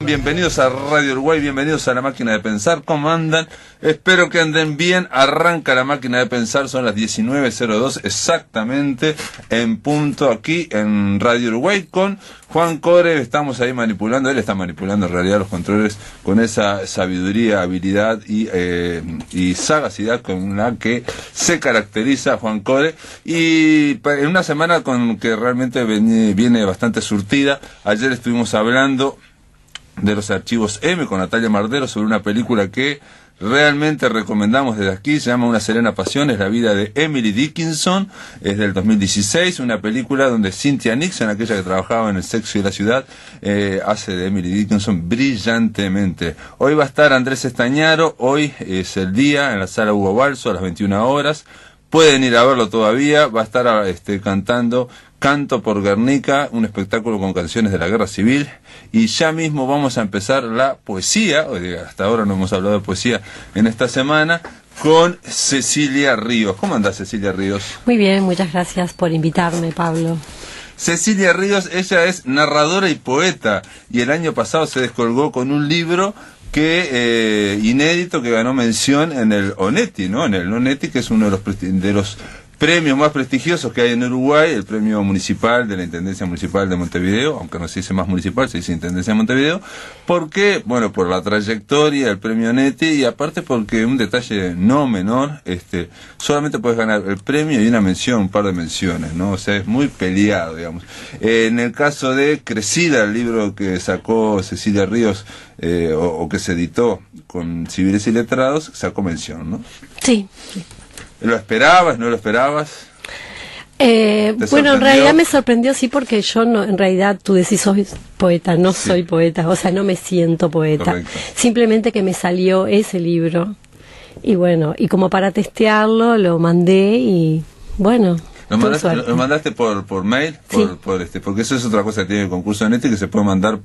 Bienvenidos a Radio Uruguay, bienvenidos a La Máquina de Pensar. ¿Cómo andan? Espero que anden bien. Arranca La Máquina de Pensar, son las 19:02 exactamente, en punto, aquí en Radio Uruguay con Juan Core. Estamos ahí manipulando, él está manipulando en realidad los controles con esa sabiduría, habilidad y sagacidad con la que se caracteriza Juan Core. Y en una semana con que realmente viene bastante surtida. Ayer estuvimos hablando de los archivos M con Natalia Mardero sobre una película que realmente recomendamos desde aquí. Se llama Una serena pasión, es la vida de Emily Dickinson, es del 2016, una película donde Cynthia Nixon, aquella que trabajaba en El sexo y la ciudad, hace de Emily Dickinson brillantemente. Hoy va a estar Andrés Estañaro, hoy es el día en la sala Hugo Balso a las 21 horas. Pueden ir a verlo todavía, va a estar cantando Canto por Guernica, un espectáculo con canciones de la Guerra Civil, y ya mismo vamos a empezar la poesía. Hasta ahora no hemos hablado de poesía en esta semana, con Cecilia Ríos. ¿Cómo andás, Cecilia Ríos? Muy bien, muchas gracias por invitarme, Pablo. Cecilia Ríos, ella es narradora y poeta, y el año pasado se descolgó con un libro inédito que ganó mención en el Onetti, ¿no? En el Onetti, que es uno de los premios más prestigiosos que hay en Uruguay, el premio municipal de la Intendencia Municipal de Montevideo, aunque no se dice más municipal, se dice Intendencia de Montevideo, porque, bueno, por la trayectoria, el premio Onetti, y aparte porque un detalle no menor, solamente puedes ganar el premio y una mención, un par de menciones, ¿no? O sea, es muy peleado, digamos. En el caso de Crecida, el libro que sacó Cecilia Ríos, o que se editó con Civiles y Letrados, sacó mención, ¿no? Sí. ¿Lo esperabas? ¿No lo esperabas? Bueno, en realidad me sorprendió, sí, porque yo no, en realidad tú decís soy poeta, no soy poeta, o sea, no me siento poeta. Correcto. Simplemente que me salió ese libro y bueno, y como para testearlo lo mandé y bueno. ¿Lo mandaste por mail? Sí. Porque eso es otra cosa que tiene el concurso de Onetti, que se puede mandar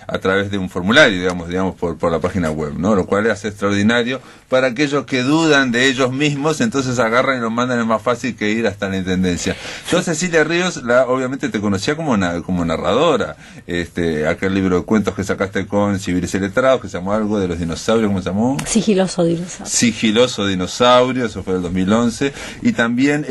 a través de un formulario, digamos por la página web, ¿no? Lo cual es extraordinario para aquellos que dudan de ellos mismos, entonces agarran y lo mandan, es más fácil que ir hasta la Intendencia. Yo, Cecilia Ríos, obviamente te conocía como narradora, aquel libro de cuentos que sacaste con Civiles y Letrados, que se llamó algo de los dinosaurios, ¿cómo se llamó? Sigiloso dinosaurio. Sigiloso dinosaurio, eso fue del 2011, y también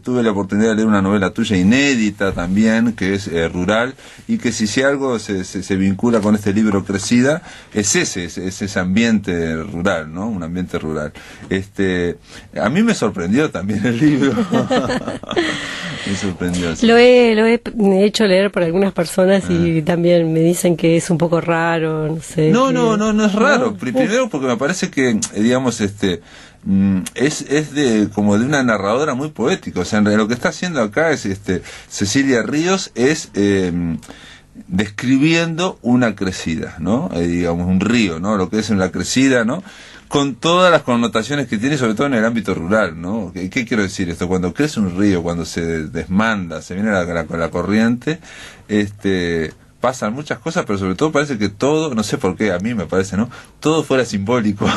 tuve la oportunidad de leer una novela tuya inédita también, que es rural, y que si algo se vincula con este libro Crecida, es ese ambiente rural, ¿no? Un ambiente rural. A mí me sorprendió también el libro. Me sorprendió. Sí. Lo he hecho leer por algunas personas y también me dicen que es un poco raro, no sé. No es raro. No. Primero porque me parece que, digamos, es como de una narradora muy poética. O sea, en realidad lo que está haciendo acá es Cecilia Ríos es describiendo una crecida, ¿no? Digamos, un río, ¿no? Lo que es una crecida, ¿no? Con todas las connotaciones que tiene, sobre todo en el ámbito rural, ¿no? ¿Qué quiero decir esto? Cuando crece un río, cuando se desmanda, se viene la corriente, pasan muchas cosas, pero sobre todo parece que todo, no sé por qué, a mí me parece, ¿no? Todo fuera simbólico.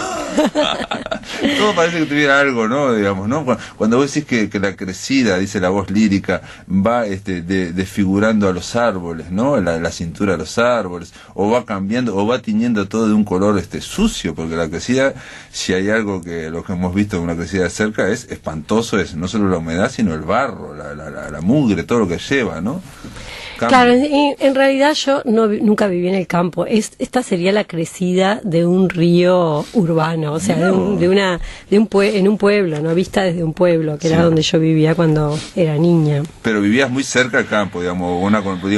Todo parece que tuviera algo, ¿no? Digamos, ¿no? Cuando vos decís que la crecida, dice la voz lírica, va desfigurando a los árboles, ¿no? La cintura de los árboles, o va cambiando, o va tiñendo todo de un color sucio, porque la crecida, si hay algo que lo que hemos visto en una crecida de cerca, es espantoso, es no solo la humedad, sino el barro, la mugre, todo lo que lleva, ¿no? Claro, en realidad yo nunca viví en el campo. Esta sería la crecida de un río urbano, o sea, en un pueblo, no vista desde un pueblo, que era donde yo vivía cuando era niña. Pero vivías muy cerca al campo, digamos,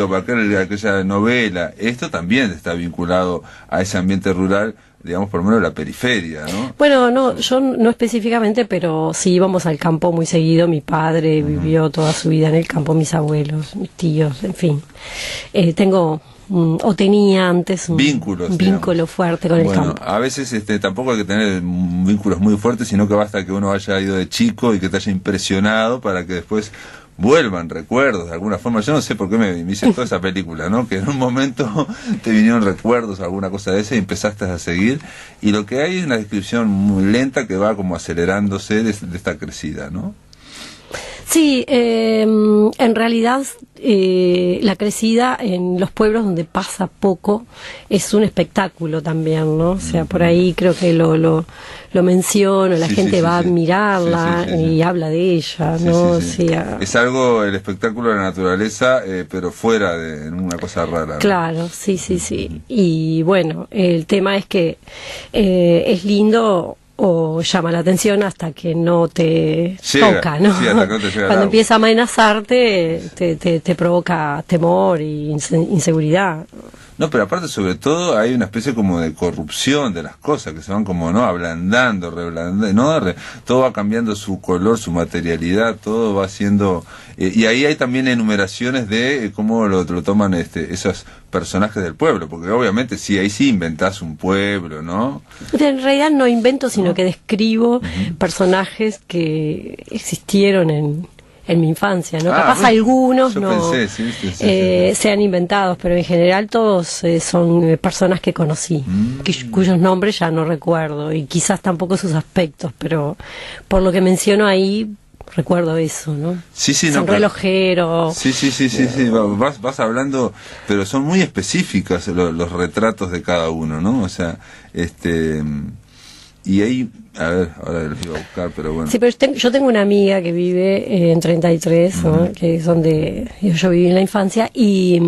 para aquella novela. Esto también está vinculado a ese ambiente rural, digamos, por lo menos la periferia, ¿no? Bueno, no, yo no específicamente, pero sí íbamos al campo muy seguido. Mi padre vivió toda su vida en el campo, mis abuelos, mis tíos, en fin. Tenía antes un vínculo fuerte con el campo. A veces tampoco hay que tener vínculos muy fuertes, sino que basta que uno haya ido de chico y que te haya impresionado para que después vuelvan recuerdos de alguna forma. Yo no sé por qué me hice toda esa película, ¿no? Que en un momento te vinieron recuerdos, alguna cosa de esa, y empezaste a seguir, y lo que hay es una descripción muy lenta que va como acelerándose de esta crecida, ¿no? Sí, en realidad la crecida en los pueblos donde pasa poco es un espectáculo también, ¿no? O sea, por ahí creo que lo menciono, la gente va a admirarla y habla de ella, ¿no? Es algo, el espectáculo de la naturaleza, pero fuera de una cosa rara, ¿no? Claro, sí. Y bueno, el tema es que es lindo o llama la atención hasta que no te toca, ¿no? Sí, hasta que no te llega. Cuando empieza a amenazarte, te provoca temor y inseguridad. No, pero aparte, sobre todo, hay una especie como de corrupción de las cosas que se van como, ¿no? Ablandando, reblandando, ¿no? Todo va cambiando su color, su materialidad, todo va siendo... y ahí hay también enumeraciones de cómo lo toman esos personajes del pueblo, porque obviamente sí, ahí sí inventás un pueblo, ¿no? En realidad no invento, sino que describo personajes que existieron en mi infancia, ¿no? Capaz algunos no sean inventados, pero en general todos son personas que conocí, cuyos nombres ya no recuerdo, y quizás tampoco sus aspectos, pero por lo que menciono ahí recuerdo eso, ¿no? Son relojeros. Sí. Vas hablando, pero son muy específicas los retratos de cada uno, ¿no? O sea, y ahí, a ver, ahora los iba a buscar, pero bueno. Sí, pero yo tengo una amiga que vive en 33, ¿no? Que es donde yo viví en la infancia, y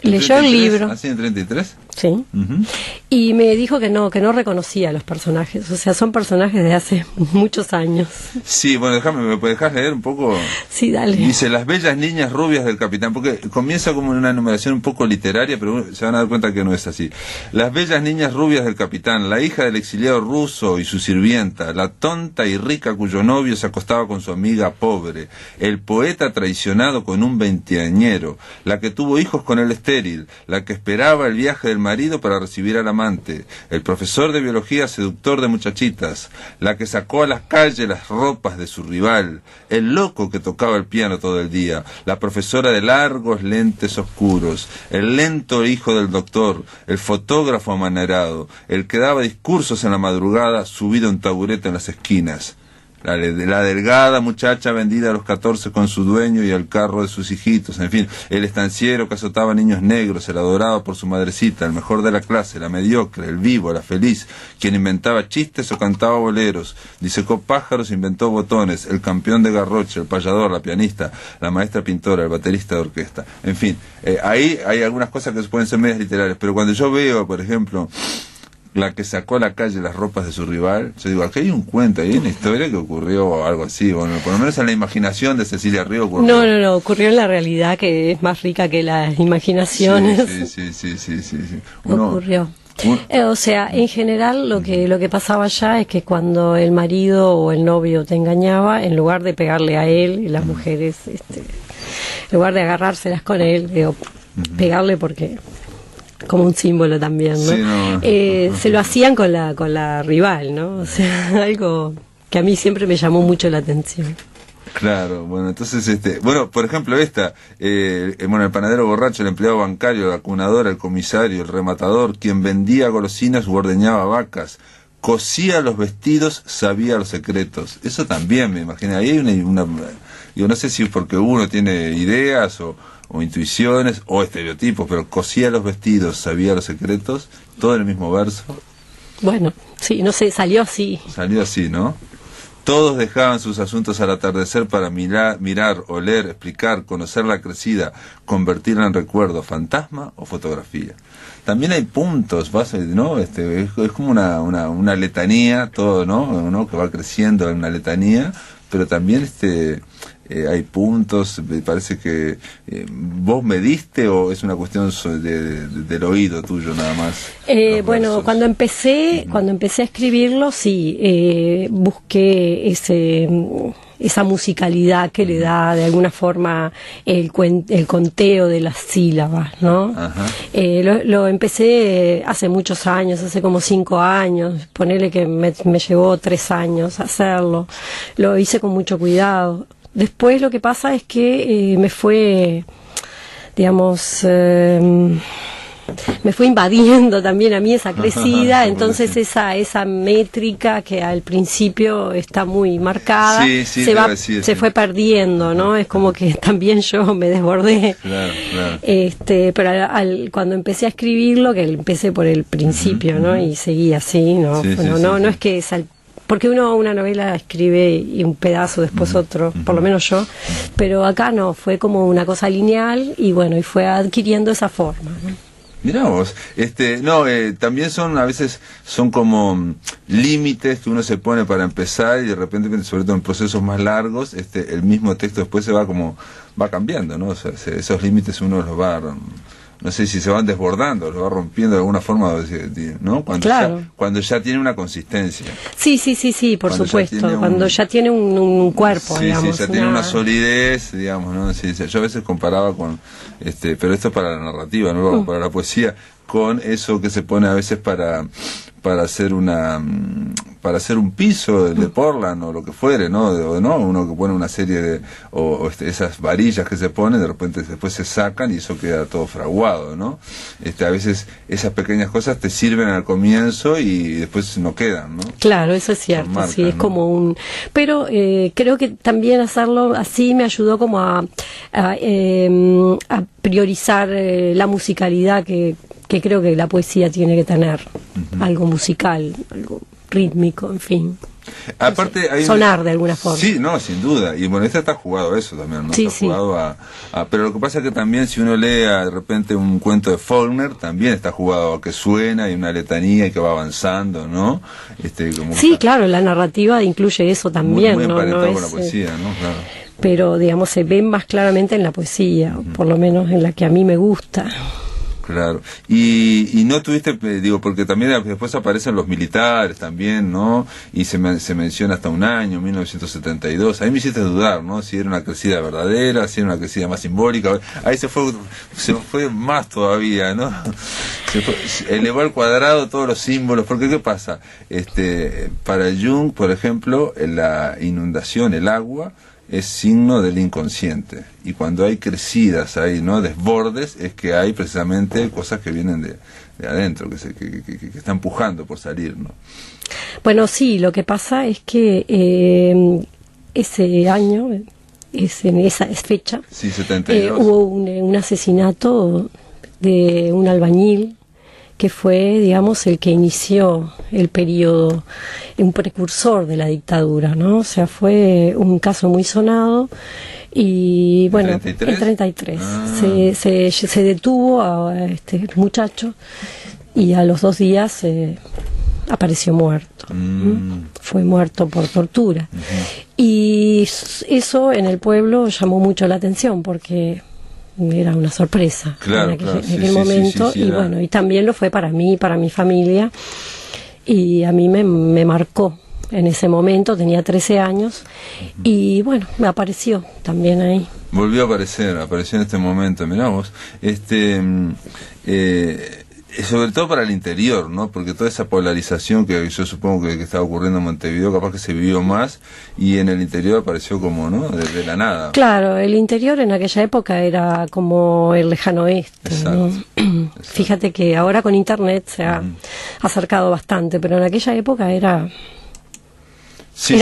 leyó el libro. ¿Así en 33? Sí. Y me dijo que no reconocía a los personajes. O sea, son personajes de hace muchos años. Sí, bueno, ¿me dejás leer un poco? Sí, dale. Dice, las bellas niñas rubias del capitán, porque comienza como una enumeración un poco literaria, pero se van a dar cuenta que no es así. Las bellas niñas rubias del capitán, la hija del exiliado ruso y su sirvienta, la tonta y rica cuyo novio se acostaba con su amiga pobre, el poeta traicionado con un veinteañero, la que tuvo hijos con el estéril, la que esperaba el viaje del marido para recibir al amante, el profesor de biología seductor de muchachitas, la que sacó a las calles las ropas de su rival, el loco que tocaba el piano todo el día, la profesora de largos lentes oscuros, el lento hijo del doctor, el fotógrafo amanerado, el que daba discursos en la madrugada subido en taburete en las esquinas, la delgada muchacha vendida a los 14 con su dueño y el carro de sus hijitos, en fin, el estanciero que azotaba niños negros, el adorado por su madrecita, el mejor de la clase, la mediocre, el vivo, la feliz, quien inventaba chistes o cantaba boleros, disecó pájaros, inventó botones, el campeón de garroche, el payador, la pianista, la maestra pintora, el baterista de orquesta, en fin, ahí hay algunas cosas que pueden ser medias literarias, pero cuando yo veo, por ejemplo, la que sacó a la calle las ropas de su rival, yo digo, aquí hay un cuento, hay una historia que ocurrió algo así, bueno, por lo menos en la imaginación de Cecilia Río ocurrió. No, ocurrió en la realidad, que es más rica que las imaginaciones. Sí. Ocurrió. O sea, en general lo que pasaba allá es que cuando el marido o el novio te engañaba, en lugar de pegarle a él, y las mujeres, en lugar de agarrárselas con él, pegarle porque... como un símbolo también, ¿no? Sí, se lo hacían con la rival, ¿no? O sea, algo que a mí siempre me llamó mucho la atención. Claro, bueno, entonces, por ejemplo el panadero borracho, el empleado bancario, la acunadora, el comisario, el rematador, quien vendía golosinas o ordeñaba vacas, cosía los vestidos, sabía los secretos. Eso también me imagino. Ahí hay una yo no sé si es porque uno tiene ideas o intuiciones o estereotipos, pero cosía los vestidos, sabía los secretos, todo en el mismo verso. Bueno, sí, no sé, salió así. Salió así, ¿no? Todos dejaban sus asuntos al atardecer para mirar, oler, explicar, conocer la crecida, convertirla en recuerdo, fantasma o fotografía. También hay puntos, ¿no? Es como una letanía, todo, ¿no? Que va creciendo en una letanía, pero también hay puntos. Me parece que vos mediste o es una cuestión del oído tuyo nada más. Bueno, cuando empecé a escribirlo, sí, busqué esa musicalidad que le da de alguna forma el conteo de las sílabas, ¿no? Lo empecé hace muchos años, hace como 5 años, ponele que me llevó 3 años hacerlo, lo hice con mucho cuidado. Después lo que pasa es que me fue, digamos, me fue invadiendo también a mí esa crecida, entonces esa métrica que al principio está muy marcada, se fue perdiendo, ¿no? Es como que también yo me desbordé. Claro. Pero cuando empecé a escribirlo, que empecé por el principio, ¿no? Y seguí así, ¿no? No es que porque una novela escribe y un pedazo, después otro, por lo menos yo, pero acá no, fue como una cosa lineal y bueno, y fue adquiriendo esa forma, ¿no? Mirá vos, también a veces son como límites que uno se pone para empezar y de repente, sobre todo en procesos más largos, el mismo texto después va cambiando, ¿no? O sea, esos límites uno los va, no sé si se van desbordando, los va rompiendo de alguna forma, ¿no? Cuando ya tiene una consistencia. Sí, por supuesto, cuando ya tiene un cuerpo, digamos. Sí, ya tiene una solidez, digamos, ¿no? Sí, yo a veces comparaba con, pero esto es para la narrativa, no para la poesía, con eso que se pone a veces para hacer un piso de Portland o lo que fuere, ¿no? Uno que pone una serie de esas varillas que se ponen, de repente después se sacan y eso queda todo fraguado, ¿no? A veces esas pequeñas cosas te sirven al comienzo y después no quedan, ¿no? Claro, eso es cierto, marca, sí, es, ¿no? Como pero creo que también hacerlo así me ayudó como a priorizar la musicalidad que creo que la poesía tiene que tener, algo musical, algo rítmico, en fin. Aparte sonar de alguna forma. Sí, no, sin duda. Y bueno, está jugado a eso también, ¿no? Sí, está jugado pero lo que pasa es que también si uno lee de repente un cuento de Faulkner, también está jugado a que suena y una letanía y que va avanzando, ¿no? Claro, la narrativa incluye eso también, muy emparentado ¿no? con la poesía, ¿no? Claro. Pero, digamos, se ve más claramente en la poesía, por lo menos en la que a mí me gusta. Claro, y no tuviste, porque también después aparecen los militares también, ¿no? Y se menciona hasta un año, 1972, ahí me hiciste dudar, ¿no? Si era una crecida verdadera, si era una crecida más simbólica, ahí se fue más todavía, ¿no? Elevó al cuadrado todos los símbolos, porque ¿qué pasa? Para Jung, por ejemplo, la inundación, el agua, es signo del inconsciente, y cuando hay crecidas, hay desbordes, es que hay precisamente cosas que vienen de adentro, que están empujando por salir, ¿no? Bueno, sí, lo que pasa es que ese año, en esa fecha, sí, 72, hubo un asesinato de un albañil que fue, digamos, el que inició el periodo, un precursor de la dictadura, ¿no? O sea, fue un caso muy sonado y, bueno, en 33 se detuvo a este muchacho y a los 2 días apareció muerto. Fue muerto por tortura. Y eso en el pueblo llamó mucho la atención porque era una sorpresa en aquel momento, y bueno, y también lo fue para mí, para mi familia, y a mí me marcó en ese momento. Tenía 13 años y bueno, me apareció también ahí. Volvió a apareció en este momento, mirá vos, sobre todo para el interior, ¿no? Porque toda esa polarización que yo supongo que estaba ocurriendo en Montevideo, capaz que se vivió más, y en el interior apareció como, ¿no? De la nada. Claro, el interior en aquella época era como el lejano oeste, ¿no? Exacto. Fíjate que ahora con internet se ha acercado bastante, pero en aquella época era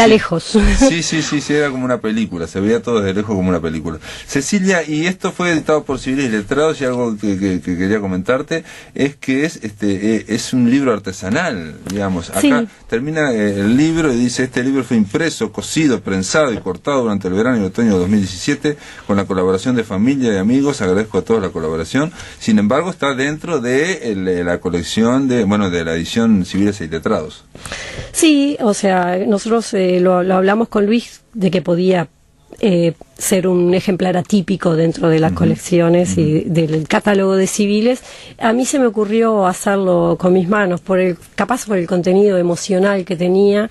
lejos. Sí, era como una película, se veía todo desde lejos como una película. Cecilia, y esto fue editado por Civiles Letrados, y algo que quería comentarte es que es un libro artesanal, digamos. Acá termina el libro y dice: este libro fue impreso, cosido, prensado y cortado durante el verano y el otoño de 2017 con la colaboración de familia y amigos. Agradezco a todos la colaboración. Sin embargo, está dentro de la colección de la edición Civiles y Letrados. Sí, o sea, nosotros lo hablamos con Luis de que podía ser un ejemplar atípico dentro de las colecciones y del catálogo de Civiles. A mí se me ocurrió hacerlo con mis manos, capaz por el contenido emocional que tenía.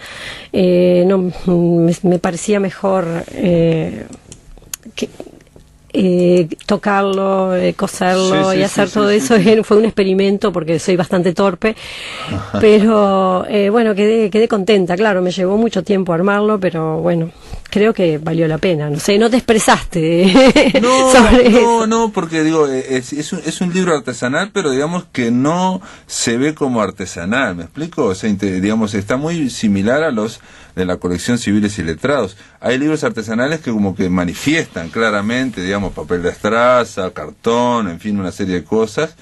Me parecía mejor tocarlo, coserlo y hacer todo eso. Fue un experimento porque soy bastante torpe, pero bueno, quedé contenta. Claro, me llevó mucho tiempo armarlo, pero bueno, creo que valió la pena. No sé, no te expresaste sobre eso. No, porque digo, es un libro artesanal, pero digamos que no se ve como artesanal, ¿me explico? O sea, digamos, está muy similar a los de la colección Civiles y Letrados. Hay libros artesanales que como que manifiestan claramente, digamos, papel de estraza, cartón, en fin, una serie de cosas,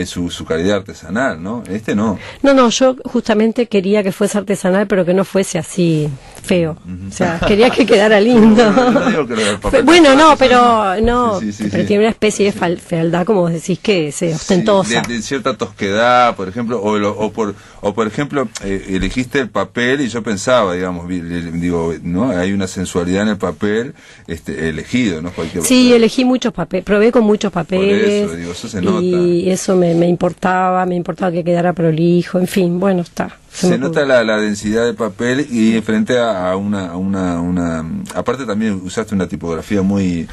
su calidad artesanal, ¿no? Este no. No, yo justamente quería que fuese artesanal, pero que no fuese así feo. O sea, quería que quedara lindo. No digo que lo del papel bueno, no, pero pero tiene una especie de fealdad, como vos decís, que es ostentosa. De cierta tosquedad, por ejemplo, o por ejemplo, elegiste el papel y yo pensaba, digamos, digo, ¿no? Hay una sensualidad en el papel elegido, ¿no? Cualquier papel. Elegí muchos papeles, probé con muchos papeles. Por eso, digo, eso se nota. Y eso me importaba que quedara prolijo, en fin, bueno, está. Se nota la densidad de papel y frente a una aparte también usaste una tipografía muy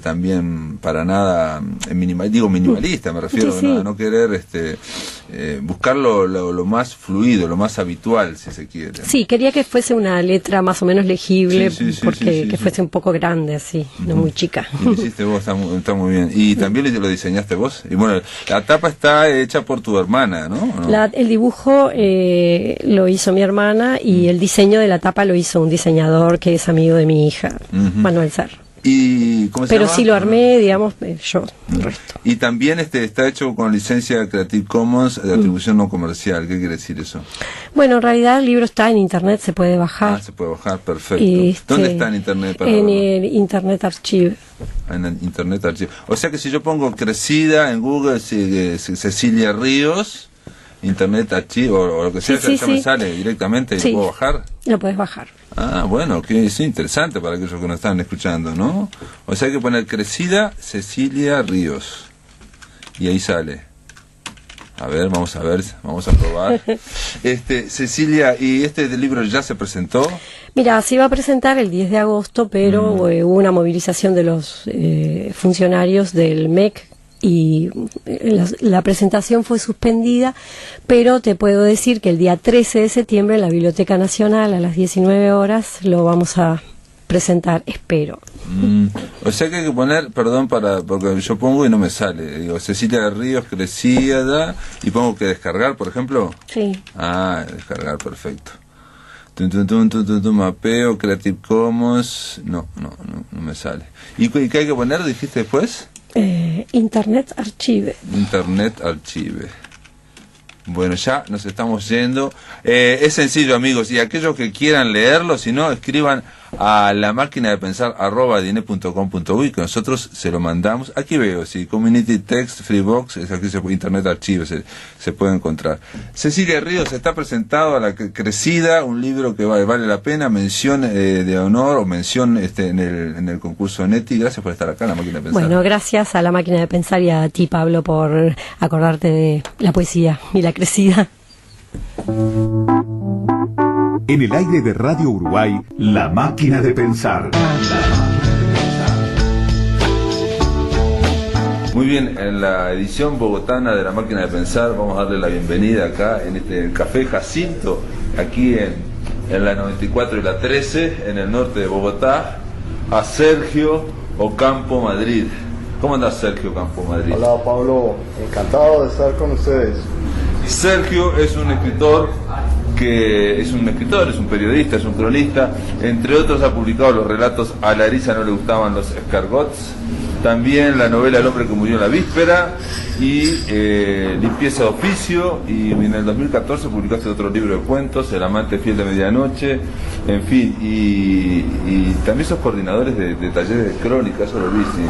también para nada minimalista, me refiero, sí. A no querer buscar lo más fluido, lo más habitual, si se quiere. Sí, quería que fuese una letra más o menos legible, que fuese un poco grande así, no muy chica. Y lo hiciste vos, está muy bien. Y también lo diseñaste vos. Y bueno, la tapa está hecha por tu hermana, ¿no? El dibujo lo hizo mi hermana y el diseño de la tapa lo hizo un diseñador que es amigo de mi hija, Manuel Serra. ¿Y cómo se Pero llama? sí lo armé, digamos, yo, el resto. Y también está hecho con licencia Creative Commons de atribución no comercial. ¿Qué quiere decir eso? Bueno, en realidad el libro está en internet, se puede bajar. Se puede bajar, perfecto. ¿Dónde está en internet? En el Internet Archive. En el Internet Archive. O sea que si yo pongo Crecida en Google, Cecilia Ríos, Internet Archive o lo que sea, ya me sale directamente y lo puedo bajar. Lo puedes bajar. Ah, bueno, que es interesante para aquellos que nos están escuchando, ¿no? O sea, hay que poner Crecida Cecilia Ríos. Y ahí sale. A ver, vamos a probar. Cecilia, ¿y libro ya se presentó? Mira, se iba a presentar el 10 de agosto, pero hubo una movilización de los funcionarios del MEC y la presentación fue suspendida, pero te puedo decir que el día 13 de septiembre en la Biblioteca Nacional a las 19 horas lo vamos a presentar, espero. O sea que hay que poner, perdón, porque yo pongo y no me sale, digo, Cecilia Ríos Crecida y pongo que descargar, por ejemplo. Sí. Descargar, perfecto. Mapeo, Creative Commons, no me sale. ¿Y qué hay que poner, dijiste después? Internet Archive. Internet Archive. Bueno, ya nos estamos yendo. Es sencillo, amigos, y aquellos que quieran leerlo, si no, escriban a la máquina de pensar @dine.com.uy, que nosotros se lo mandamos. Aquí veo, sí, Community Text, Freebox, aquí Internet Archive se puede encontrar. Cecilia Ríos está presentado a la Crecida, un libro que vale la pena, mención de honor o mención en el concurso NETI. Gracias por estar acá en la máquina de pensar. Bueno, gracias a la máquina de pensar y a ti, Pablo, por acordarte de la poesía y la Crecida. En el aire de Radio Uruguay, La Máquina de Pensar. Muy bien, en la edición bogotana de La Máquina de Pensar vamos a darle la bienvenida acá en el Café Jacinto, aquí en la 94 y la 13, en el norte de Bogotá, a Sergio Ocampo Madrid. ¿Cómo andás, Sergio Ocampo Madrid? Hola, Pablo, encantado de estar con ustedes. Sergio es un escritor, es un periodista, es un cronista, entre otros ha publicado los relatos A Larisa no le gustaban los escargots, también la novela El hombre que murió en la víspera y Limpieza de oficio, y en el 2014 publicaste otro libro de cuentos, El amante fiel de medianoche, en fin, y también sos coordinadores de talleres de crónica, eso lo vi, sí.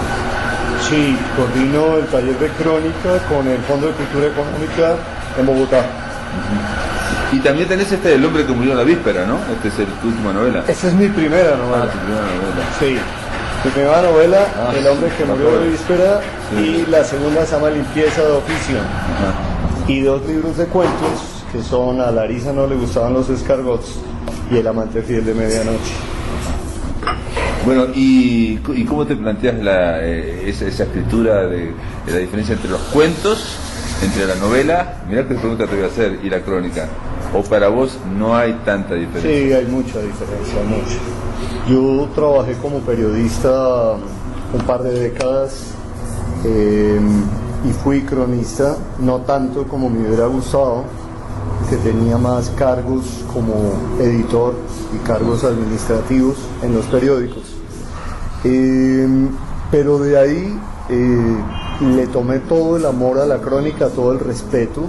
Sí, coordino el taller de crónica con el Fondo de Cultura Económica en Bogotá. Y también tenés El hombre que murió en la víspera, ¿no? Es tu última novela. Esa es mi primera novela. Tu primera novela. Sí, mi primera novela, El hombre que murió en la víspera, y la segunda se llama Limpieza de oficio. Y 2 libros de cuentos que son A Larisa no le gustaban los escargots y El amante fiel de medianoche. Bueno, ¿y cómo te planteas esa escritura de la diferencia entre los cuentos, entre la novela, mirá qué pregunta te voy a hacer, y la crónica? ¿O para vos no hay tanta diferencia? Sí, hay mucha diferencia, mucha. Yo trabajé como periodista un par de décadas y fui cronista, no tanto como me hubiera gustado, que tenía más cargos como editor y cargos administrativos en los periódicos. Pero de ahí le tomé todo el amor a la crónica, todo el respeto.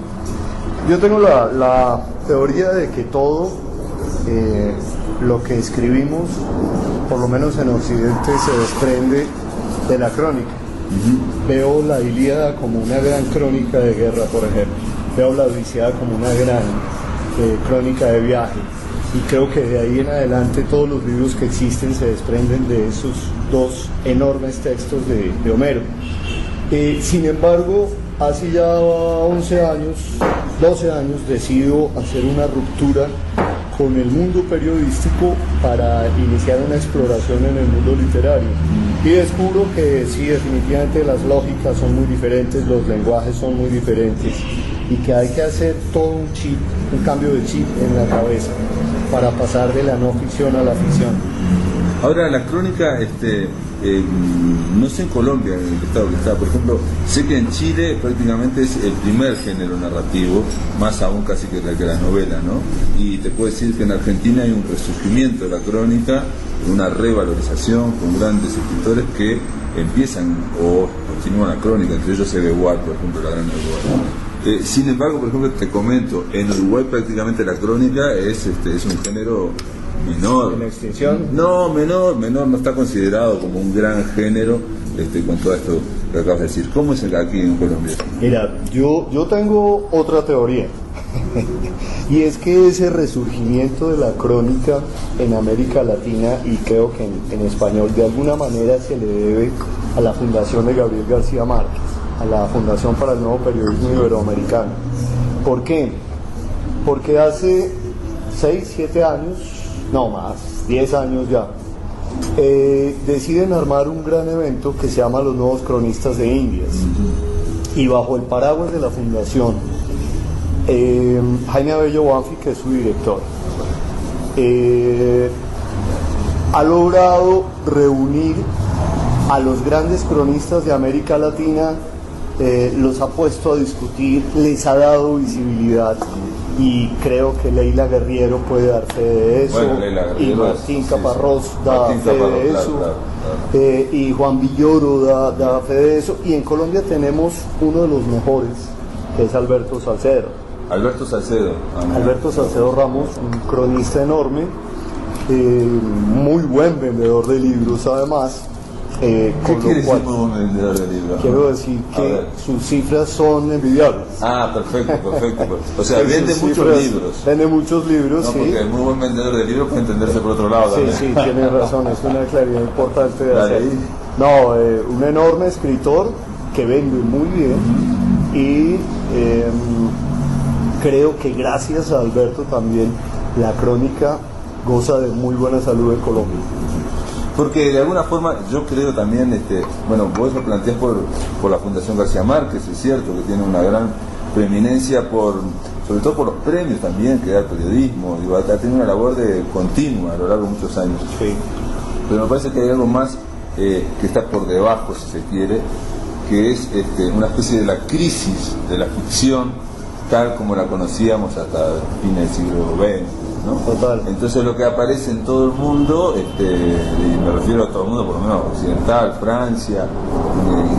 Yo tengo la teoría de que todo lo que escribimos, por lo menos en Occidente, se desprende de la crónica. Veo la Ilíada como una gran crónica de guerra, por ejemplo. Veo la Odisea como una gran crónica de viaje. Y creo que de ahí en adelante todos los libros que existen se desprenden de esos dos enormes textos de Homero. Sin embargo, hace ya 11 años, 12 años, decido hacer una ruptura con el mundo periodístico para iniciar una exploración en el mundo literario. Y descubro que sí, definitivamente las lógicas son muy diferentes, los lenguajes son muy diferentes y que hay que hacer todo un cambio de chip en la cabeza para pasar de la no ficción a la ficción. Ahora, la crónica, no sé en Colombia, en el estado que está, por ejemplo, sé que en Chile prácticamente es el primer género narrativo, más aún casi que la novela, ¿no? Y te puedo decir que en Argentina hay un resurgimiento de la crónica, una revalorización con grandes escritores que empiezan o continúan la crónica, entre ellos Eguard, por ejemplo, la gran Eguard. Sin embargo, por ejemplo, te comento, en Uruguay prácticamente la crónica es un género menor. ¿En extinción? No, menor, no está considerado como un gran género con todo esto que acabas de decir. ¿Cómo es aquí en Colombia? Mira, yo tengo otra teoría y es que ese resurgimiento de la crónica en América Latina, y creo que en español, de alguna manera se le debe a la fundación de Gabriel García Márquez, a la Fundación para el Nuevo Periodismo Iberoamericano. ¿Por qué? Porque hace 6, 7 años, no más, 10 años ya, deciden armar un gran evento que se llama Los Nuevos Cronistas de Indias. Y bajo el paraguas de la fundación, Jaime Abello Banfi, que es su director, ha logrado reunir a los grandes cronistas de América Latina, los ha puesto a discutir, les ha dado visibilidad. Y creo que Leila Guerriero puede dar fe de eso, y Martín Caparrós da fe de eso, claro. Y Juan Villoro da fe de eso, y en Colombia tenemos uno de los mejores, que es Alberto Salcedo. Alberto Salcedo Ramos, un cronista enorme, muy buen vendedor de libros además. ¿Qué quiere decir muy buen vendedor de libros? Quiero decir que sus cifras son envidiables. Ah, perfecto. O sea, vende muchos libros. Vende muchos libros, no, sí. Porque el muy buen vendedor de libros puede entenderse por otro lado también. Sí, tiene razón, es una claridad importante de hacer. No, un enorme escritor que vende muy bien y creo que gracias a Alberto también la crónica goza de muy buena salud en Colombia. Porque de alguna forma yo creo también, vos lo planteás por la Fundación García Márquez, es cierto que tiene una gran preeminencia sobre todo por los premios también que da el periodismo, ha tenido una labor continua a lo largo de muchos años. Sí. Pero me parece que hay algo más que está por debajo, si se quiere, que es una especie de la crisis de la ficción tal como la conocíamos hasta fines del siglo XX. ¿no? Total. Entonces lo que aparece en todo el mundo, y me refiero a todo el mundo, por lo menos occidental, Francia,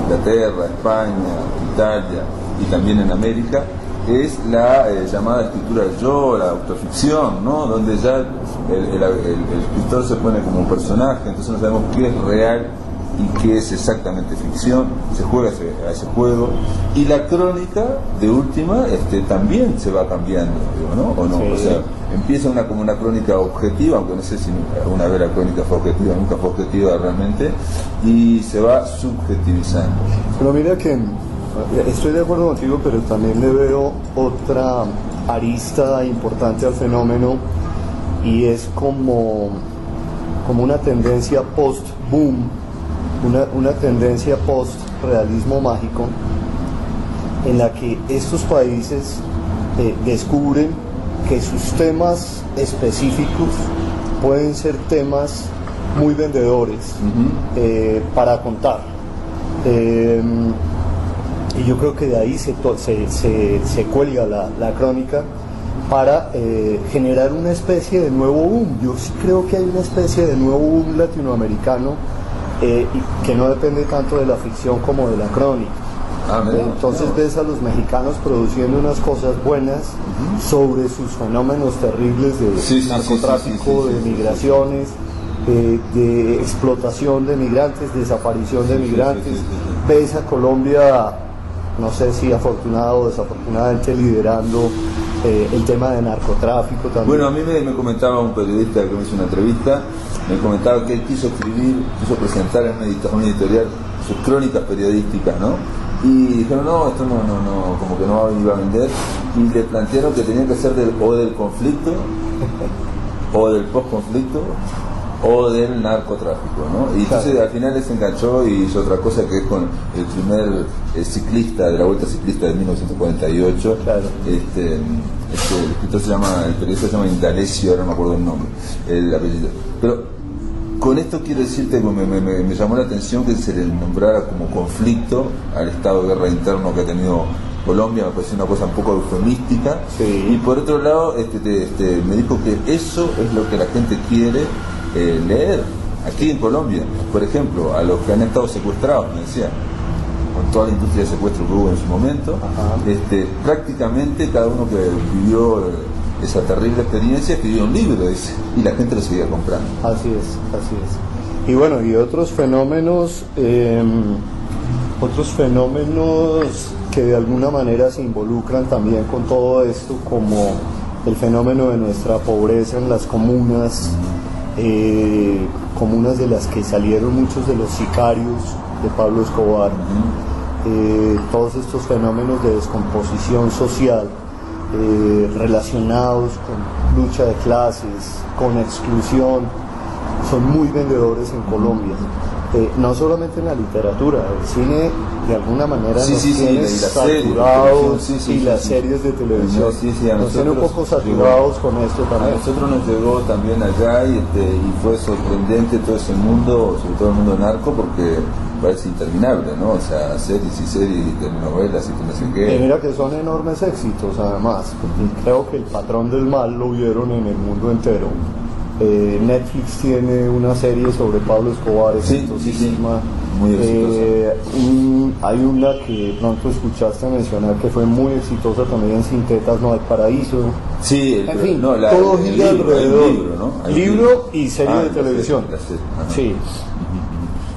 Inglaterra, España, Italia y también en América, es la llamada escritura del yo, la autoficción, ¿no? Donde ya el escritor se pone como un personaje, entonces no sabemos qué es real y qué es exactamente ficción, se juega a ese juego, y la crónica de última también se va cambiando, digo, ¿no? ¿O no? Sí. O sea, empieza como una crónica objetiva, aunque no sé si alguna vez la crónica fue objetiva, nunca fue objetiva realmente, y se va subjetivizando. Pero mira que estoy de acuerdo contigo, pero también le veo otra arista importante al fenómeno, y es como una tendencia post-boom, una tendencia post-realismo mágico, en la que estos países descubren que sus temas específicos pueden ser temas muy vendedores para contar. Y yo creo que de ahí se cuelga la crónica para generar una especie de nuevo boom. Yo sí creo que hay una especie de nuevo boom latinoamericano y que no depende tanto de la ficción como de la crónica. Entonces ves a los mexicanos produciendo unas cosas buenas sobre sus fenómenos terribles de narcotráfico, de migraciones, de explotación de migrantes, desaparición de migrantes. Ves a Colombia, no sé si afortunada o desafortunadamente, liderando el tema de narcotráfico también. Bueno, a mí me comentaba un periodista que me hizo una entrevista, me comentaba que él quiso presentar en una editorial sus crónicas periodísticas, ¿no? Y dijeron, no, esto no, como que no iba a vender, y le plantearon que tenía que ser del conflicto, o del post-conflicto, o del narcotráfico, ¿no? Y entonces al final se enganchó y hizo otra cosa, que es con el primer ciclista de la Vuelta Ciclista de 1948. El escritor el periodista se llama Indalecio, ahora no me acuerdo el nombre, el apellido. Pero con esto quiero decirte que me llamó la atención que se le nombrara como conflicto al estado de guerra interno que ha tenido Colombia. Me pareció una cosa un poco eufemística. Y por otro lado me dijo que eso es lo que la gente quiere leer aquí en Colombia. Por ejemplo, a los que han estado secuestrados, me decía, con toda la industria de secuestro que hubo en su momento, prácticamente cada uno que vivió esa terrible experiencia escribió un libro, dice, y la gente lo seguía comprando. Así es. Y bueno, y otros fenómenos que de alguna manera se involucran también con todo esto, como el fenómeno de nuestra pobreza en las comunas, comunas de las que salieron muchos de los sicarios de Pablo Escobar, todos estos fenómenos de descomposición social relacionados con lucha de clases, con exclusión, son muy vendedores en Colombia. No solamente en la literatura, el cine de alguna manera nos tiene saturados, y las series de televisión nos tiene un poco saturados con esto también. A nosotros nos llegó también allá y fue sorprendente todo ese mundo, sobre todo el mundo narco, porque parece interminable, ¿no? O sea, series y telenovelas y no sé qué. Y mira que son enormes éxitos además, porque creo que El Patrón del Mal lo vieron en el mundo entero. Netflix tiene una serie sobre Pablo Escobar exitosísima. Muy exitosa. Hay una que pronto escuchaste mencionar que fue muy exitosa también, Sin Tetas No Hay Paraíso. Sí, en fin, todo gira alrededor. Libro y serie de televisión. Sí.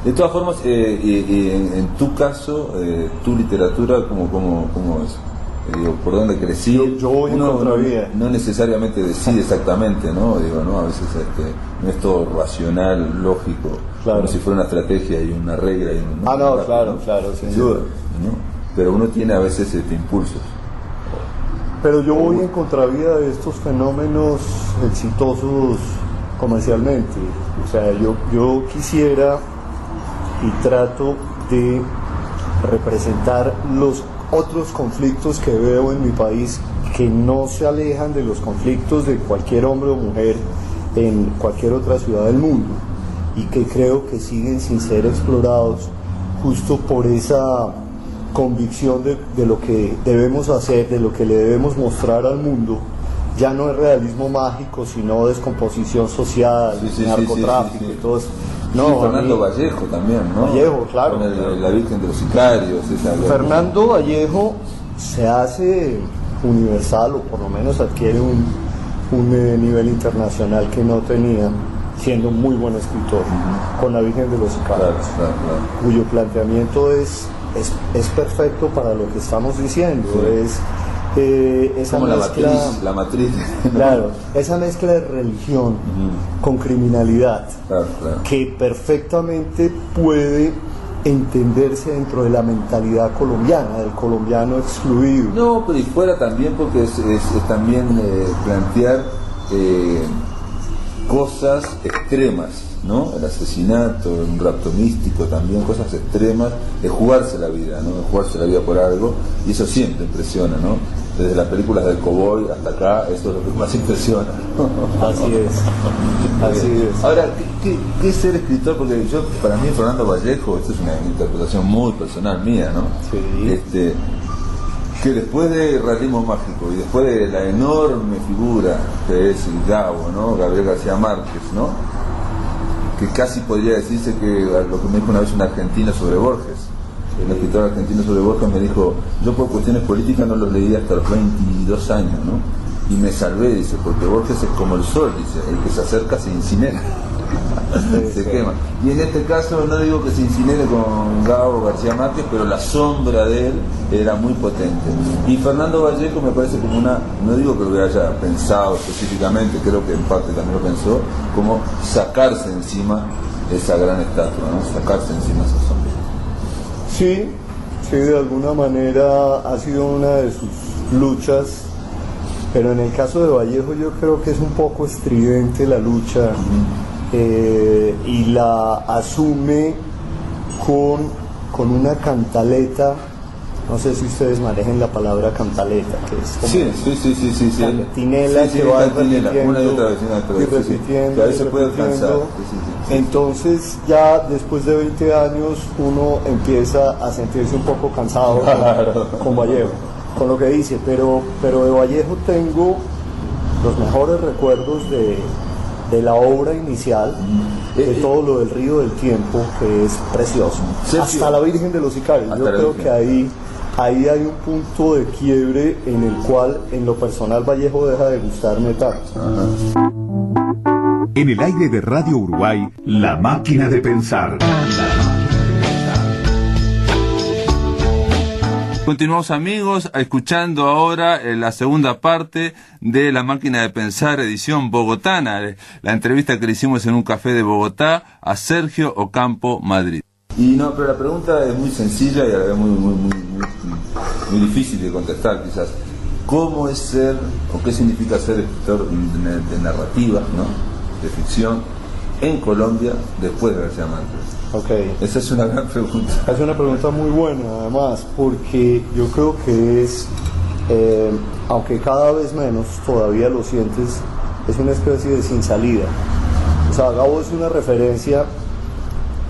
De todas formas, en tu caso, tu literatura, ¿cómo es? ¿Por dónde crecí? Yo voy en contravía. No necesariamente decide exactamente, ¿no? A veces no es todo racional, lógico, como si fuera una estrategia y una regla. Claro, sin duda. ¿No? Pero uno tiene a veces impulsos. Pero yo voy en contravía de estos fenómenos exitosos comercialmente. O sea, yo quisiera y trato de representar los otros conflictos que veo en mi país, que no se alejan de los conflictos de cualquier hombre o mujer en cualquier otra ciudad del mundo, y que creo que siguen sin ser explorados, justo por esa convicción de lo que debemos hacer, de lo que le debemos mostrar al mundo. Ya no es realismo mágico, sino descomposición social, narcotráfico y todo eso. No, Fernando Vallejo también, ¿no? Vallejo, claro. Con la Virgen de los Sicarios. Fernando Vallejo se hace universal, o por lo menos adquiere un nivel internacional que no tenía, siendo un muy buen escritor, con la Virgen de los Sicarios, cuyo planteamiento es perfecto para lo que estamos diciendo. Esa como mezcla, la matriz. Claro, esa mezcla de religión con criminalidad, que perfectamente puede entenderse dentro de la mentalidad colombiana, del colombiano excluido. No, pero y fuera también, porque es también plantear cosas extremas, ¿no? El asesinato, un rapto místico también, cosas extremas, de jugarse la vida, ¿no? De jugarse la vida por algo, y eso siempre impresiona, ¿no? desde las películas del cowboy hasta acá, eso es lo que más impresiona. Así es. Ahora, ¿qué es ser escritor? Porque para mí Fernando Vallejo, esto es una interpretación muy personal mía, ¿no? Sí. Que después de Realismo Mágico y después de la enorme figura que es Gabo, ¿no? Gabriel García Márquez, ¿no? Que casi podría decirse que lo que me dijo una vez un argentino sobre Borges, un escritor argentino sobre Borges me dijo, yo por cuestiones políticas no los leí hasta los 22 años, ¿no? Y me salvé, dice, porque Borges es como el sol, dice, el que se acerca se incinera. Se quema. Y en este caso no digo que se incinere con Gabo García Márquez, pero la sombra de él era muy potente. Y Fernando Vallejo me parece como no digo que lo haya pensado específicamente, creo que en parte también lo pensó, como sacarse encima esa gran estatua, ¿no? Sacarse encima esa sombra. Sí, de alguna manera ha sido una de sus luchas, pero en el caso de Vallejo yo creo que es un poco estridente la lucha. Y la asume con una cantaleta, no sé si ustedes manejen la palabra cantaleta, que es como sí, cantinela que va repitiendo una y otra vez, y repitiendo, que a veces puede alcanzar. Entonces ya después de 20 años uno empieza a sentirse un poco cansado con Vallejo, con lo que dice, pero de Vallejo tengo los mejores recuerdos de la obra inicial, de todo lo del Río del Tiempo, que es precioso, hasta la Virgen de los Sicarios. Yo creo que ahí hay un punto de quiebre en el cual en lo personal Vallejo deja de gustarme tanto. En el aire de Radio Uruguay, La Máquina de Pensar. Continuamos, amigos, escuchando ahora la segunda parte de La Máquina de Pensar, edición bogotana, la entrevista que le hicimos en un café de Bogotá a Sergio Ocampo Madrid. Pero la pregunta es muy sencilla y a la vez muy difícil de contestar, quizás. ¿Cómo es ser, o qué significa ser escritor de narrativa, ¿no? De ficción, en Colombia después de García Márquez? Okay. Esa es una gran pregunta. Es una pregunta muy buena, además, porque yo creo que es, aunque cada vez menos todavía lo sientes, es una especie de sin salida. O sea, Gabo es una referencia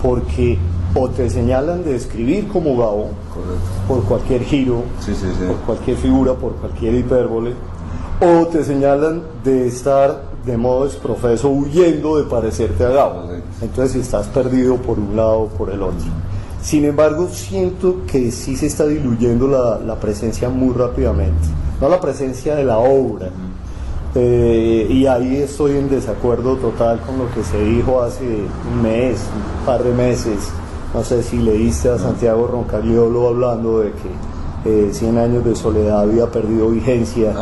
porque o te señalan de escribir como Gabo, correcto, por cualquier giro, por cualquier figura, por cualquier hipérbole, o te señalan de estar de modo exprofeso huyendo de parecerte a Gabo. Entonces estás perdido por un lado o por el otro. Sin embargo, siento que sí se está diluyendo la presencia muy rápidamente, no la presencia de la obra. Y ahí estoy en desacuerdo total con lo que se dijo hace un mes, un par de meses. No sé si leíste a Santiago Roncariolo hablando de que 100 años de soledad había perdido vigencia,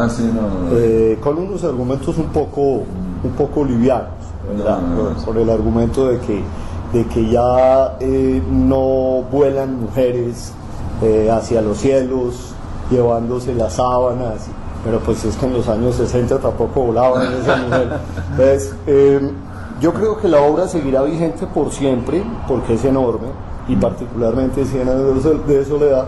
con unos argumentos un poco livianos, ¿verdad? Por el argumento de que ya no vuelan mujeres hacia los cielos llevándose las sábanas, pero pues es que en los años 60 tampoco volaban esas mujeres. Entonces, yo creo que la obra seguirá vigente por siempre, porque es enorme, y particularmente 100 años de soledad.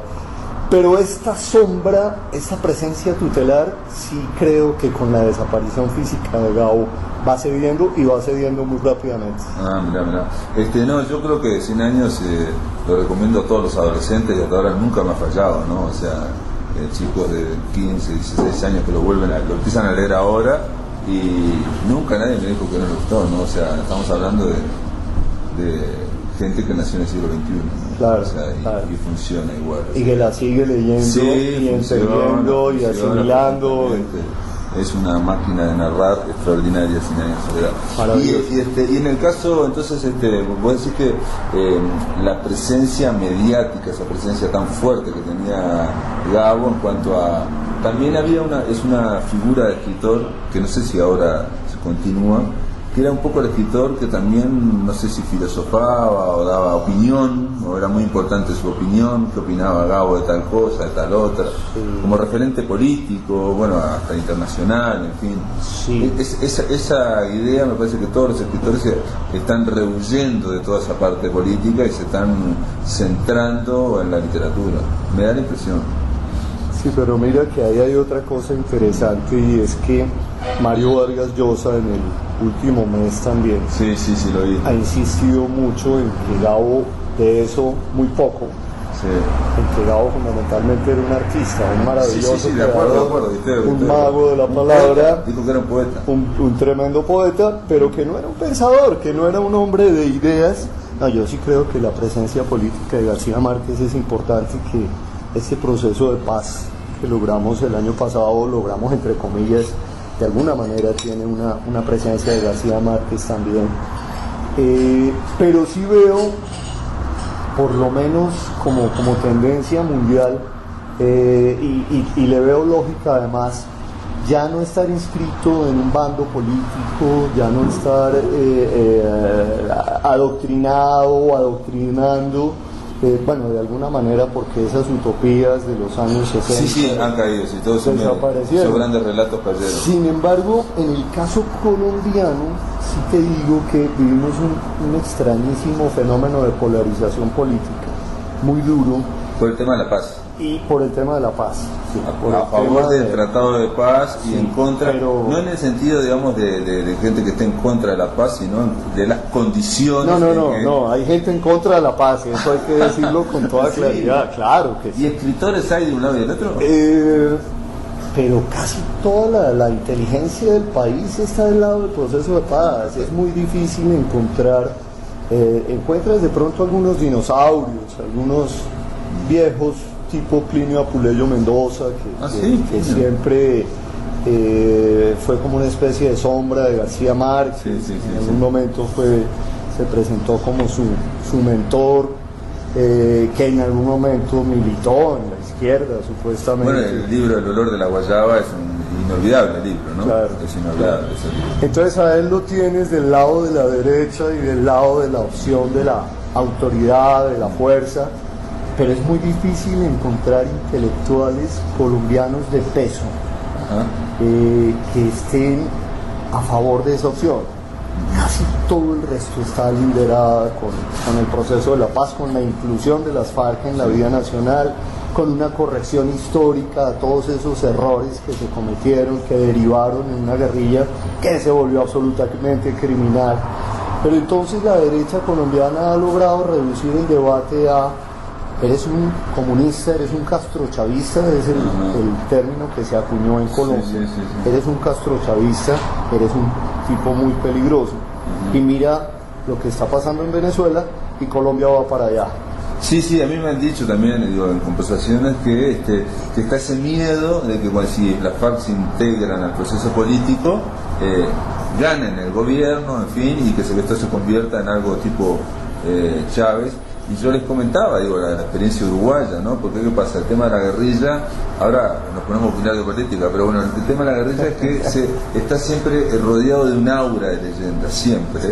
Pero esta sombra, esta presencia tutelar, sí creo que con la desaparición física de Gabo va cediendo y va cediendo muy rápidamente. Mira. Yo creo que 100 años lo recomiendo a todos los adolescentes y hasta ahora nunca me ha fallado, ¿no? O sea, chicos de 15, 16 años que lo empiezan a leer ahora y nunca nadie me dijo que no le gustó, ¿no? O sea, estamos hablando de gente que nació en el siglo XXI, ¿no? Claro, o sea, y funciona igual. Y que la sigue leyendo y entendiendo y asimilando. Es una máquina de narrar extraordinaria, 100 años de soledad. Y en el caso, entonces, vos decís que la presencia mediática, esa presencia tan fuerte que tenía Gabo en cuanto a... También es una figura de escritor que no sé si ahora se continúa, que era un poco el escritor que también, no sé si filosofaba o daba opinión, o era muy importante su opinión, qué opinaba Gabo de tal cosa, de tal otra, como referente político, bueno, hasta internacional, en fin. Sí. Esa idea me parece que todos los escritores están rehuyendo de toda esa parte política y se están centrando en la literatura. Me da la impresión. Sí, pero mira que ahí hay otra cosa interesante, y es que Mario Vargas Llosa en el último mes también sí, lo vi. Ha insistido mucho en que Gabo, de eso muy poco, sí. En que Gabo fundamentalmente era un artista, un maravilloso de acuerdo, un mago de la palabra, dijo que era un poeta, un tremendo poeta, pero que no era un pensador, que no era un hombre de ideas. No, yo sí creo que la presencia política de García Márquez es importante, que este proceso de paz que logramos el año pasado, logramos entre comillas, de alguna manera tiene una presencia de García Márquez también. Pero sí veo, por lo menos como tendencia mundial, y le veo lógica además, ya no estar inscrito en un bando político, ya no estar adoctrinado o adoctrinando, bueno, de alguna manera, porque esas utopías de los años 60 sí, han caído, sí, todos esos grandes relatos cayeron. Sin embargo, en el caso colombiano, sí te digo que vivimos un extrañísimo fenómeno de polarización política, muy duro. Por el tema de la paz. Y por el tema de la paz. Sí, a favor del tratado de paz y en contra, no en el sentido, digamos, de gente que esté en contra de la paz, sino de las condiciones. No, hay gente en contra de la paz, eso hay que decirlo con toda claridad, claro que sí. ¿Y escritores hay de un lado y del otro? Pero casi toda la inteligencia del país está del lado del proceso de paz. Es muy difícil encontras de pronto algunos dinosaurios, algunos viejos tipo Plinio Apuleyo Mendoza, que siempre fue como una especie de sombra de García Márquez. En algún momento se presentó como su mentor, que en algún momento militó en la izquierda, supuestamente. Bueno, el libro El olor de la guayaba es un inolvidable libro, ¿no? Claro, es inolvidable ese libro. Entonces a él lo tienes del lado de la derecha y del lado de la opción de la autoridad, de la fuerza, pero es muy difícil encontrar intelectuales colombianos de peso que estén a favor de esa opción. Casi todo el resto está liderada con el proceso de la paz, con la inclusión de las FARC en la vida nacional, con una corrección histórica a todos esos errores que se cometieron, que derivaron en una guerrilla que se volvió absolutamente criminal. Pero entonces la derecha colombiana ha logrado reducir el debate a: eres un comunista, eres un castrochavista, es el término que se acuñó en Colombia. Sí. Eres un castrochavista, eres un tipo muy peligroso. Y mira lo que está pasando en Venezuela, y Colombia va para allá. Sí, a mí me han dicho también, en conversaciones, que está ese miedo de que si las FARC se integran al proceso político, ganen el gobierno, en fin, y que esto se convierta en algo tipo Chávez. Y yo les comentaba, la experiencia uruguaya, ¿no? Porque ¿qué pasa? El tema de la guerrilla, ahora nos ponemos a opinar de política, pero bueno, el tema de la guerrilla es que está siempre rodeado de un aura de leyenda, siempre. Sí.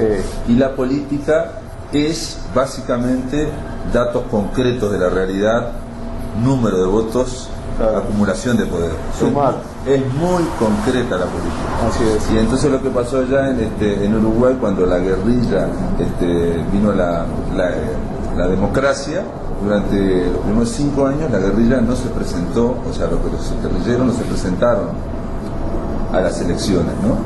Y la política es básicamente datos concretos de la realidad, número de votos, acumulación de poder. Sumar. Es muy concreta la política. Así es. Y entonces lo que pasó allá en Uruguay, cuando la guerrilla vino la democracia, durante los primeros 5 años la guerrilla no se presentó, o sea, los guerrilleros no se presentaron a las elecciones, ¿no?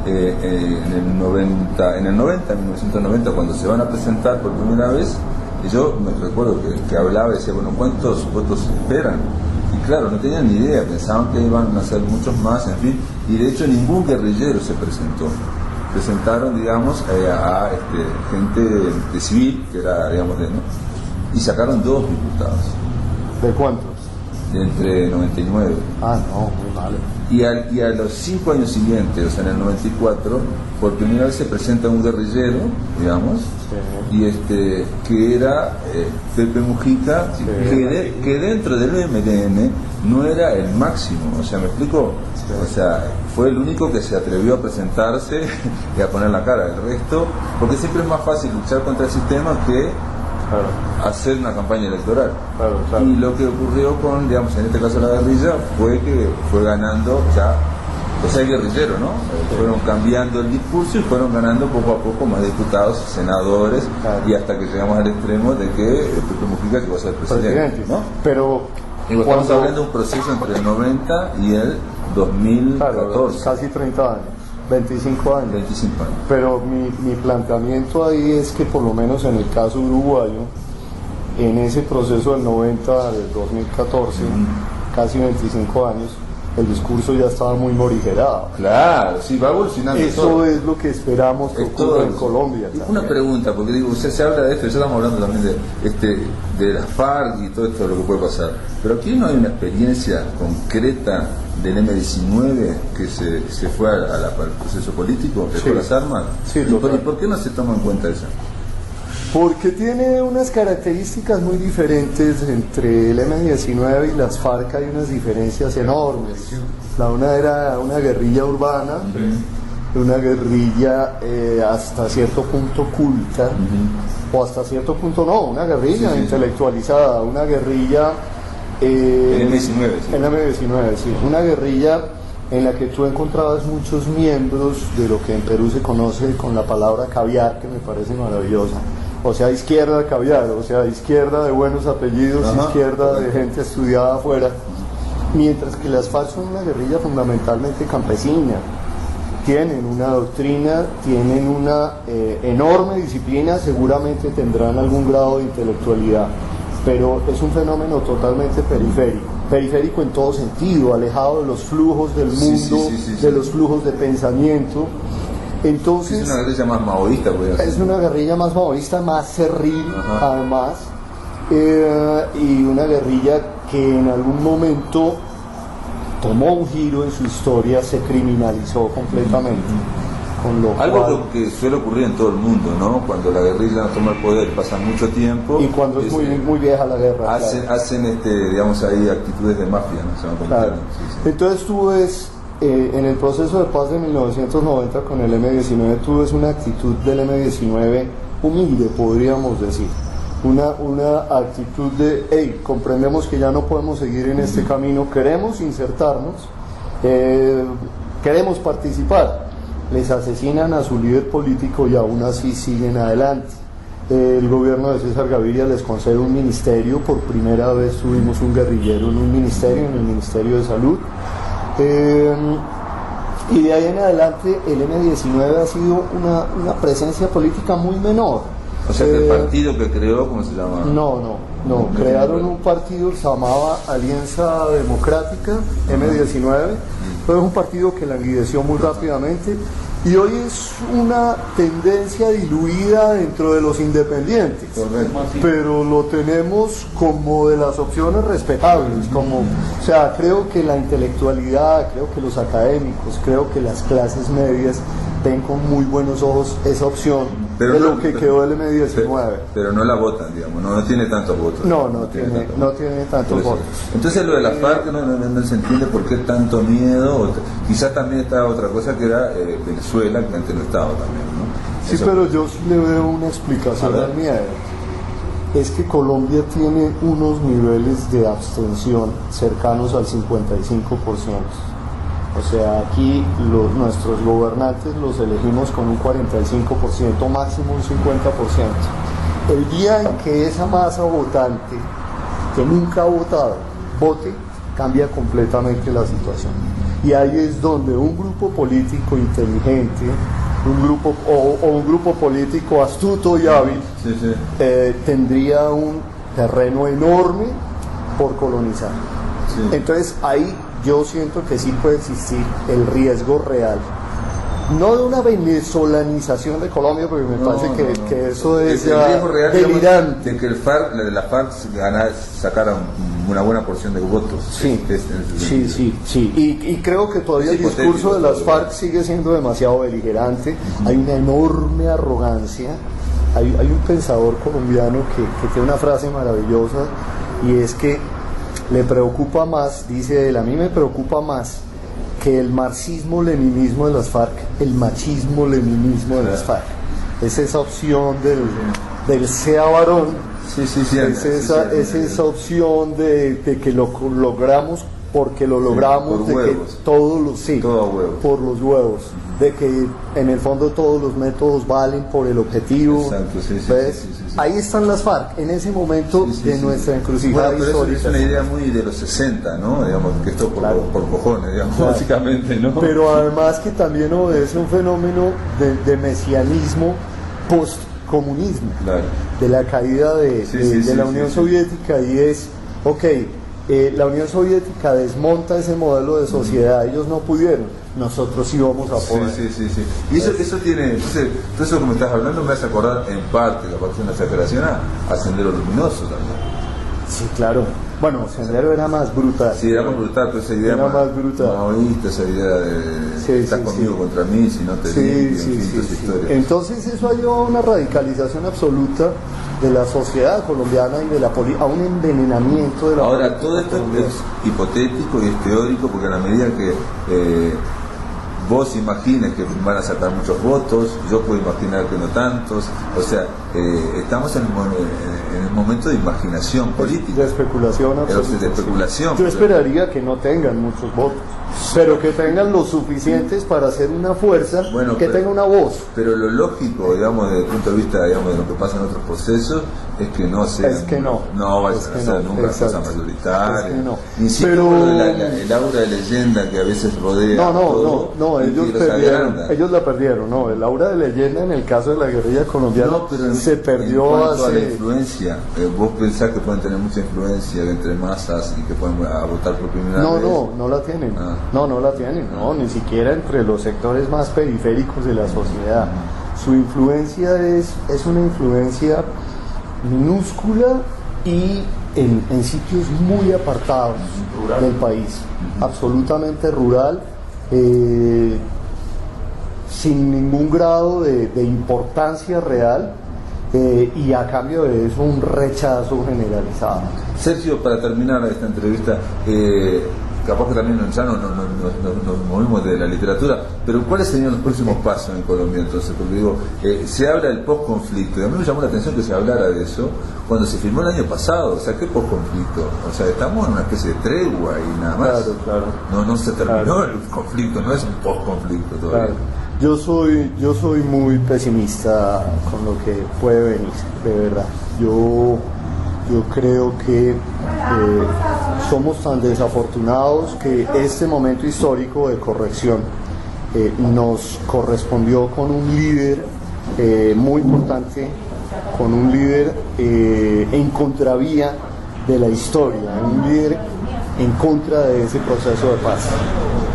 En 1990, cuando se van a presentar por primera vez, y yo me recuerdo que hablaba y decía, bueno, ¿cuántos votos esperan? Y claro, no tenían ni idea, pensaban que iban a ser muchos más, en fin, y de hecho ningún guerrillero se presentó. Presentaron, digamos, a gente de civil, que era, digamos, y sacaron 2 diputados. ¿De cuántos? De entre 99. Ah, no, muy malo. Y a los 5 años siguientes, o sea, en el 94, por primera vez se presenta un guerrillero, digamos, y que era Pepe Mujica, que dentro del MLN no era el máximo, o sea, ¿me explico? O sea, fue el único que se atrevió a presentarse y a poner la cara. El resto, porque siempre es más fácil luchar contra el sistema que hacer una campaña electoral. Claro. Y lo que ocurrió con, digamos, en este caso la guerrilla, fue que fue ganando ya, o sea, el guerrillero, ¿no? Fueron cambiando el discurso y fueron ganando poco a poco más diputados, senadores, y hasta que llegamos al extremo de que Pepe Mujica llegó a ser presidente, ¿no? Pero Y estamos hablando de un proceso entre el 90 y el 2014. Claro, casi 30 años. 25 años. 25 años. Pero mi planteamiento ahí es que por lo menos en el caso uruguayo, en ese proceso del 90 al 2014, casi 25 años, el discurso ya estaba muy morigerado. Claro, sí, va evolucionando. Eso todo es lo que esperamos que ocurra en Colombia. También. Una pregunta, porque digo, usted se habla de esto, ya estamos hablando también de las FARC y todo esto, lo que puede pasar. Pero aquí no hay una experiencia concreta del M-19 que se fue al proceso político, dejó las armas. Sí, ¿Y por qué no se toma en cuenta eso? Porque tiene unas características muy diferentes entre el M-19 y las FARC, hay unas diferencias enormes. La una era una guerrilla urbana, una guerrilla hasta cierto punto culta, o hasta cierto punto no, una guerrilla intelectualizada, una guerrilla... el M-19, sí. El M-19, sí. Una guerrilla en la que tú encontrabas muchos miembros de lo que en Perú se conoce con la palabra caviar, que me parece maravillosa. O sea, izquierda de caviar, o sea, izquierda de buenos apellidos, izquierda de gente estudiada afuera. Mientras que las FARC son una guerrilla fundamentalmente campesina. Tienen una doctrina, tienen una enorme disciplina, seguramente tendrán algún grado de intelectualidad, pero es un fenómeno totalmente periférico en todo sentido, alejado de los flujos del mundo, de los flujos de pensamiento. Entonces, es una guerrilla más maoísta, es una guerrilla más maoísta, más cerril, además, y una guerrilla que en algún momento tomó un giro en su historia, se criminalizó completamente. Con lo algo que suele ocurrir en todo el mundo, ¿no? Cuando la guerrilla toma el poder, pasa mucho tiempo. Y cuando es muy vieja la guerra. Hacen digamos ahí, actitudes de mafia, ¿no? Se van claro. Entonces tú ves, en el proceso de paz de 1990 con el M-19, tú ves una actitud del M-19 humilde, podríamos decir. Una actitud de, hey, comprendemos que ya no podemos seguir en este camino, queremos insertarnos, queremos participar. Les asesinan a su líder político y aún así siguen adelante. El gobierno de César Gaviria les concede un ministerio, por primera vez tuvimos un guerrillero en un ministerio, en el Ministerio de Salud. Y de ahí en adelante el M-19 ha sido una presencia política muy menor. O sea, que el partido que creó, ¿cómo se llama? No, crearon un partido que se llamaba Alianza Democrática, M-19, pero es un partido que languideció muy rápidamente y hoy es una tendencia diluida dentro de los independientes, pero lo tenemos como de las opciones respetables, o sea, creo que la intelectualidad, creo que los académicos, creo que las clases medias ven con muy buenos ojos esa opción de lo que quedó del M-19. Pero no la votan, digamos, no tiene tantos votos. No tiene tantos votos. Entonces lo de la FARC no se entiende por qué tanto miedo. Quizás también está otra cosa que era Venezuela, que antes no estaba también, ¿no? Sí, eso. Pero yo le veo una explicación al miedo. Es que Colombia tiene unos niveles de abstención cercanos al 55%. O sea, aquí nuestros gobernantes los elegimos con un 45%, máximo un 50%. El día en que esa masa votante, que nunca ha votado, vote, cambia completamente la situación. Y ahí es donde un grupo político inteligente, un grupo político astuto y hábil, tendría un terreno enorme por colonizar. Sí. Entonces ahí yo siento que sí puede existir el riesgo real, no de una venezolanización de Colombia, porque me parece que eso es ya delirante. De que la FARC sacara una buena porción de votos. Sí. Y creo que todavía el discurso de las FARC sigue siendo demasiado beligerante. Hay una enorme arrogancia. Hay un pensador colombiano que tiene una frase maravillosa, y es que le preocupa más, dice él, a mí me preocupa más que el marxismo-leninismo de las FARC, el machismo-leninismo de las FARC. Es esa opción del sea varón, es esa opción de que logramos porque lo logramos, por de que todos los por los huevos, de que en el fondo todos los métodos valen por el objetivo. Exacto, sí. Ahí están las FARC, en ese momento de nuestra encrucijada histórica. Es una idea muy de los 60, ¿no? Digamos, que esto por cojones, digamos, básicamente, ¿no? Pero además que también obedece un fenómeno de mesianismo post-comunismo, de la caída de la Unión Soviética, y es, la Unión Soviética desmonta ese modelo de sociedad, ellos no pudieron, nosotros sí vamos a poder. Sí. Y eso tiene, entonces, todo eso que me estás hablando me hace acordar en parte, la parte de una exageración, a Sendero Luminoso también. Sí, claro. Bueno, Sendero era más brutal. Sí, era más brutal, pero esa idea más brutal. Maoísta, esa idea de estás conmigo contra mí, si no te limpio, historia. Entonces eso ha llevado a una radicalización absoluta de la sociedad colombiana y de la a un envenenamiento de la Ahora, todo esto es hipotético y es teórico, porque a la medida que vos imagines que van a sacar muchos votos, yo puedo imaginar que no tantos, o sea, estamos en el momento de imaginación política. De especulación absoluta. De especulación. Yo esperaría que no tengan muchos votos, pero que tengan lo suficientes para hacer una fuerza, tenga una voz. Pero lo lógico, digamos, desde el punto de vista, digamos, de lo que pasa en otros procesos, es que no sea. Es que no. No va a ser nunca cosa mayoritaria. Es que no. Ni siquiera el aura de leyenda que a veces rodea. No, ellos la perdieron. No, el aura de leyenda en el caso de la guerrilla colombiana se perdió en cuanto a la influencia. Vos pensás que pueden tener mucha influencia entre masas y que pueden votar por primera vez. No la tienen. No la tienen, ni siquiera entre los sectores más periféricos de la sociedad. Su influencia es una influencia minúscula y en sitios muy apartados del país, absolutamente rural, sin ningún grado de importancia real, y a cambio de eso un rechazo generalizado. Sergio, para terminar esta entrevista, capaz que también ya nos movimos de la literatura, pero ¿cuáles serían los próximos pasos en Colombia entonces? Porque digo, se habla del post-conflicto, y a mí me llamó la atención que se hablara de eso cuando se firmó el año pasado. O sea, ¿qué post-conflicto? O sea, estamos en una especie de tregua y nada más. Claro. No se terminó el conflicto, no es un post-conflicto todavía. Claro. Yo soy muy pesimista con lo que puede venir, de verdad. Yo creo que somos tan desafortunados que este momento histórico de corrección nos correspondió con un líder muy importante, con un líder en contravía de la historia, un líder en contra de ese proceso de paz,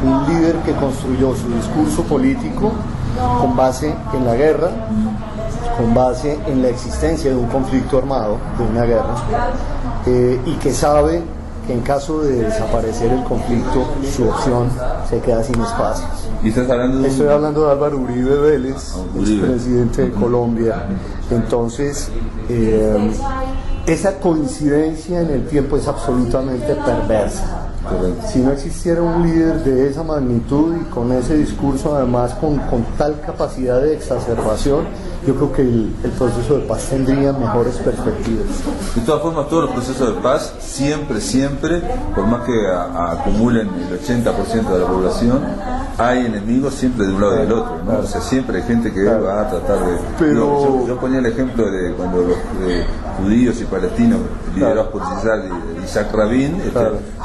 un líder que construyó su discurso político con base en la guerra, con base en la existencia de un conflicto armado, de una guerra, y que sabe que en caso de desaparecer el conflicto, su opción se queda sin espacios. ¿Y estás hablando Estoy hablando de Álvaro Uribe Vélez, expresidente de Colombia. Entonces, esa coincidencia en el tiempo es absolutamente perversa. Si no existiera un líder de esa magnitud y con ese discurso, además con tal capacidad de exacerbación, yo creo que el proceso de paz tendría mejores perspectivas. De todas formas, todos los procesos de paz, siempre, por más que acumulen el 80% de la población, hay enemigos siempre de un lado y del otro, ¿no? O sea, siempre hay gente que va a tratar de... Pero... Yo ponía el ejemplo de cuando los judíos y palestinos, liderados por Isaac Rabin,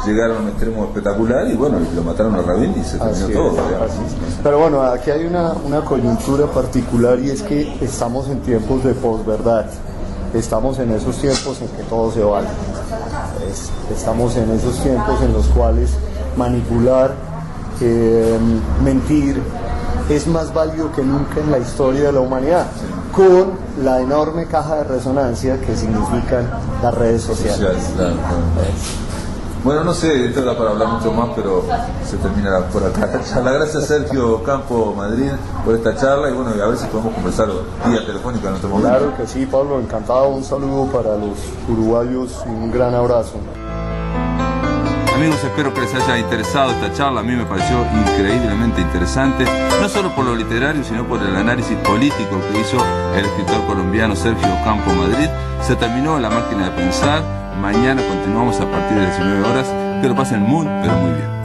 llegaron a un extremo espectacular y bueno, lo mataron a Rabin y se terminó todo. Pero bueno, aquí hay una coyuntura particular, y es que estamos en tiempos de posverdad. Estamos en esos tiempos en que todo se vale. Estamos en esos tiempos en los cuales manipular, mentir, es más válido que nunca en la historia de la humanidad, con la enorme caja de resonancia que significan las redes sociales. Claro. Bueno, no sé, esto da para hablar mucho más, pero se terminará por acá la charla. Gracias, Sergio Campo Madrid, por esta charla, y bueno, a ver si podemos conversar vía telefónica en otro momento. Claro que sí, Pablo, encantado. Un saludo para los uruguayos y un gran abrazo. Amigos, espero que les haya interesado esta charla. A mí me pareció increíblemente interesante, no solo por lo literario, sino por el análisis político que hizo el escritor colombiano Sergio Campo Madrid. Se terminó La Máquina de Pensar. Mañana continuamos a partir de las 19 horas. Que lo pasen muy, pero muy bien.